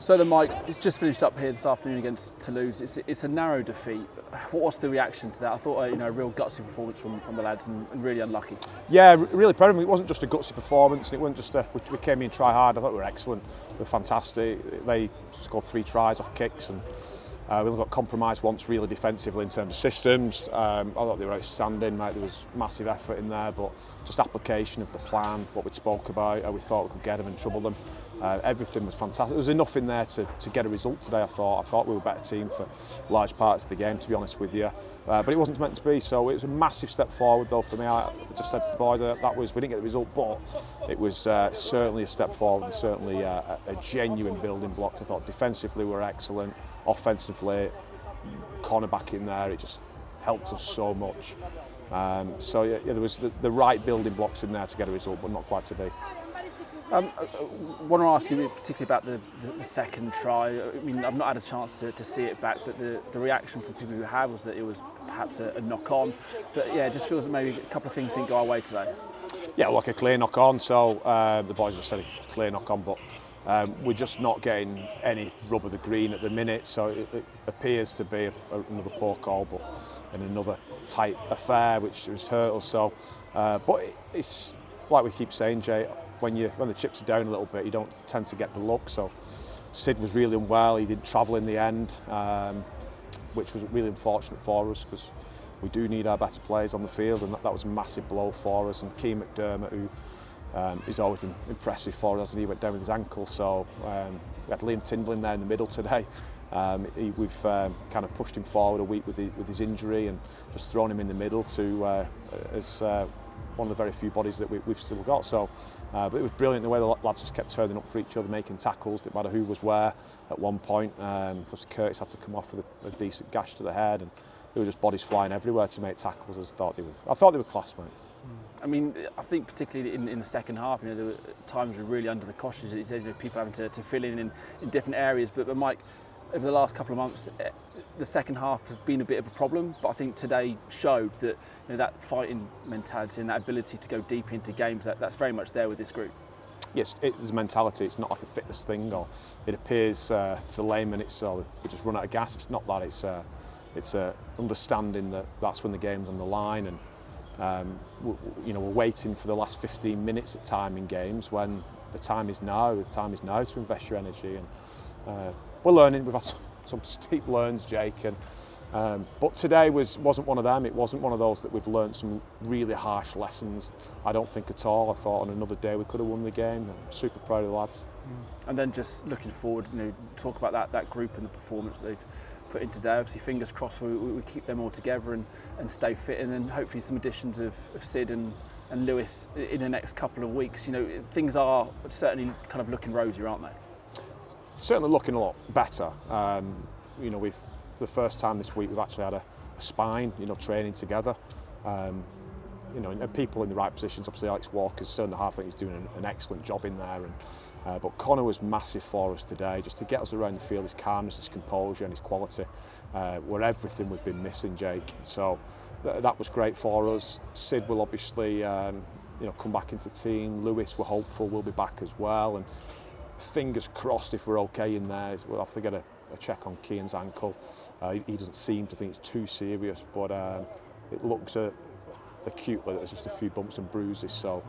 So then, Mike, it's just finished up here this afternoon against Toulouse. It's a narrow defeat. What's the reaction to that? I thought a real gutsy performance from the lads and really unlucky. Yeah, really proud of them. It wasn't just a gutsy performance, and it wasn't just we came in and try hard. I thought we were excellent. We were fantastic. They scored 3 tries off kicks, and we only got compromised once really defensively in terms of systems. I thought they were outstanding. There was massive effort in there, but just application of the plan, what we spoke about, how we thought we could get them and trouble them. Everything was fantastic. There was enough in there to get a result today, I thought we were a better team for large parts of the game, to be honest with you. But it wasn't meant to be, so it was a massive step forward though for me. I just said to the boys that we didn't get the result, but it was certainly a step forward and certainly a genuine building block. I thought defensively we were excellent, offensively, corner back in there, it just helped us so much. So yeah, there was the right building blocks in there to get a result, but not quite to be. I want to ask you particularly about the second try. I mean, I've not had a chance to see it back, but the reaction from people who have was that it was perhaps a knock-on. But yeah, it just feels that maybe a couple of things didn't go our way today. Yeah, like a clear knock-on, so the boys just said a clear knock-on, but we're just not getting any rub of the green at the minute, so it appears to be another poor call, but in another tight affair, which has hurt us. So, but it's like we keep saying, Jay, when the chips are down a little bit, you don't tend to get the luck. So Sid was really unwell, he didn't travel in the end, which was really unfortunate for us because we do need our better players on the field, and that was a massive blow for us. And Keane McDermott, who he's always been impressive for us, and he went down with his ankle, so we had Liam Tindall in there in the middle today. We've kind of pushed him forward a week with his injury and just thrown him in the middle to as one of the very few bodies that we've still got. So, but it was brilliant the way the lads just kept turning up for each other, making tackles, didn't matter who was where at one point. Plus Curtis had to come off with a decent gash to the head, and there were just bodies flying everywhere to make tackles. I thought they were class, mate. I mean, I think particularly in the second half, there were times we were really under the cosh, as you said, people having to fill in different areas. But Mike, over the last couple of months, the second half has been a bit of a problem, but I think today showed that that fighting mentality and that ability to go deep into games, that's very much there with this group. Yes, it's a mentality. It's not like a fitness thing, or it appears to the layman it's we just run out of gas. It's not that. It's a understanding that that's when the game's on the line, and we're waiting for the last 15 minutes at time in games when the time is now. The time is now to invest your energy, and we're learning. We've had some steep learns, Jake, and but today wasn't one of them. It wasn't one of those that we've learned some really harsh lessons. I don't think at all. I thought on another day we could have won the game. I'm super proud of the lads. And then just looking forward, talk about that group and the performance they've put in today. Obviously, fingers crossed we keep them all together and stay fit, and then hopefully some additions of Sid and Lewis in the next couple of weeks. Things are certainly kind of looking rosy, aren't they? Certainly looking a lot better. We've for the first time this week we've actually had a spine, training together. And people in the right positions. Obviously, Alex Walker's still in the half. I think he's doing an excellent job in there. But Connor was massive for us today, just to get us around the field. His calmness, his composure, and his quality were everything we've been missing, Jake. So that was great for us. Sid will obviously come back into the team. Lewis, we're hopeful, will be back as well. And fingers crossed if we're okay in there. We'll have to get a check on Keane's ankle. He doesn't seem to think it's too serious, but it looks acutely there's just a few bumps and bruises. So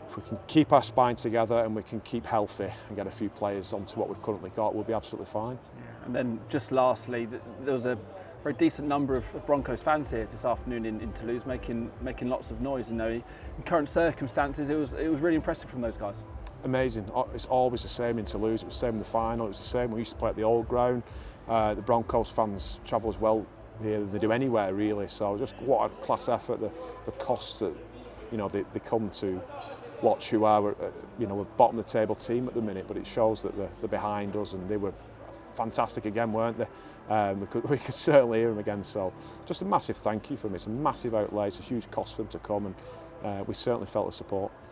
if we can keep our spine together and we can keep healthy and get a few players onto what we've currently got, we'll be absolutely fine. Yeah. And then just lastly, there was a very decent number of Broncos fans here this afternoon in Toulouse, making lots of noise. In current circumstances, it was really impressive from those guys. Amazing. It's always the same in Toulouse. It was the same in the final. It was the same. We used to play at the old ground. The Broncos fans travel as well here than they do anywhere, really. So just what a class effort. The costs that they come to watch who are we're bottom of the table team at the minute, but it shows that they're behind us, and they were fantastic again, weren't they? We could certainly hear them again. So just a massive thank you for them. It's a massive outlay. It's a huge cost for them to come, and we certainly felt the support.